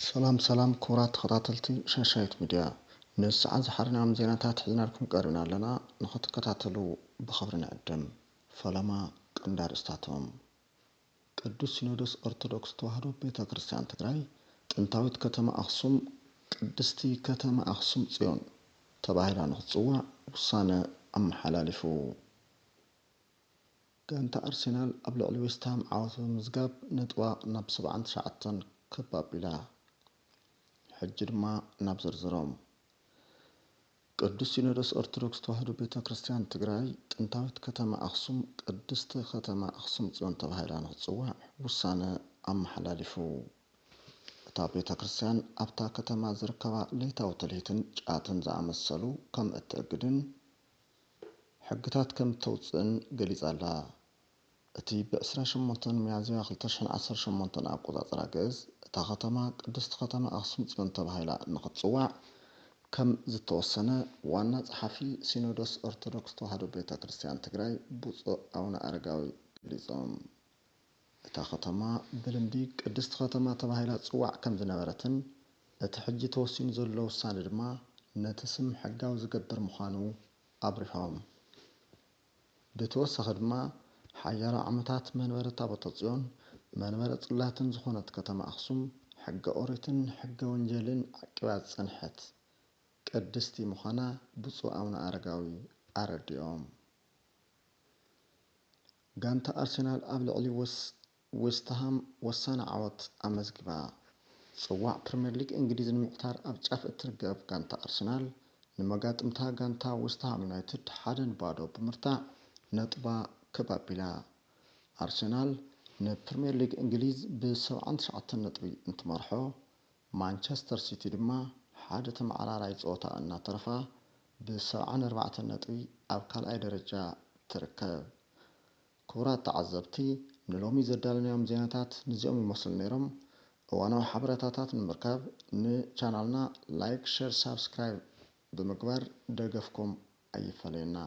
ሰላም ክቡራት ተኸታተልቲ ሻሻይት ሚድያ ንሰዓት ዝሓርናዮም ዜናታት ሒዝና ልኩም ቀሪብና ኣለና ንኽትከታተሉ ብኽብሪ ንዕድም። ፈለማ ቀንዲ ኣርእስታቶም ቅዱስ ሲኖዶስ ኦርቶዶክስ ተዋህዶ ቤተ ክርስቲያን ትግራይ ጥንታዊት ከተማ ኣክሱም ቅድስቲ ከተማ ኣክሱም ጽዮን ተባሂላ ንኽትጽዋዕ ውሳነ ኣመሓላሊፉ። ጋንታ ኣርሴናል ኣብ ልዕሊ ዌስትሃም ዓወት ብምዝጋብ ነጥባ ናብ 79 ከፍ ኣቢላ። ሕጂ ድማ ናብ ዝርዝሮም ቅዱስ ሲኖዶስ ኦርቶዶክስ ተዋህዶ ቤተ ክርስቲያን ትግራይ ጥንታዊት ከተማ ኣክሱም ቅድስቲ ከተማ ኣክሱም ጽዮን ተባሂላ ንኽትጽዋዕ ውሳነ ኣመሓላሊፉ። እታ ቤተ ክርስቲያን ኣብታ ከተማ ዝርከባ ለይታዊ ትልሂትን ጫትን ዝኣመሰሉ ከም እትእግድን ሕግታት ከም እተውፅእን ገሊጻ ኣላ። እቲ ብ28 ሚያዝያ 2018 ኣቆጻጽራ ግእዝ እታ ከተማ ቅድስቲ ከተማ ኣክሱም ጽዮን ተባሂላ ንኽትጽዋዕ ከም ዝተወሰነ ዋና ጸሓፊ ሲኖዶስ ኦርቶዶክስ ተዋህዶ ቤተ ክርስቲያን ትግራይ ብፁዕ ኣቡነ ኣረጋዊ ገሊጾም። እታ ከተማ ብልምዲ ቅድስቲ ከተማ ተባሂላ ጽዋዕ ከም ዝነበረትን እቲ ሕጂ ተወሲኑ ዘሎ ውሳነ ድማ ነቲ ስም ሕጋዊ ዝገብር ምዃኑ ኣብሪሆም። ብተወሳኺ ድማ ሓያሎ ዓመታት መንበረ ታቦተ ጽዮን መንበረ ጽላትን ዝኾነት ከተማ ኣክሱም ሕገ ኦሪትን ሕገ ወንጀልን ዓቂባ ዝጸንሐት ቅድስቲ ምዃና ብፁዕ ኣቡነ ኣረጋዊ ኣረዲኦም። ጋንታ ኣርሴናል ኣብ ልዕሊ ዌስትሃም ወሳኒ ዓወት ኣመዝጊባ። ጽዋዕ ፕሪምየር ሊግ እንግሊዝ ንምዕታር ኣብ ጫፍ እትርከብ ጋንታ ኣርሴናል ንመጋጥምታ ጋንታ ዌስትሃም ዩናይትድ 1-0 ብምርታዕ ነጥባ ከፍ ኣቢላ። ኣርሴናል ንፕሪምየር ሊግ እንግሊዝ ብ79 ነጥቢ እንትመርሖ ማንቸስተር ሲቲ ድማ ሓደ ተመዓራራይ ፀወታ እናተረፋ ብ74 ነጥቢ ኣብ ካልኣይ ደረጃ ትርከብ። ክቡራት ተዓዘብቲ ንሎሚ ዘዳለናዮም ዜናታት ንዚኦም ይመስሉ ነይሮም። እዋናዊ ሓበሬታታት ንምርካብ ንቻናልና ላይክ፣ ሼር፣ ሳብስክራይብ ብምግባር ደገፍኩም ኣይፈለየና።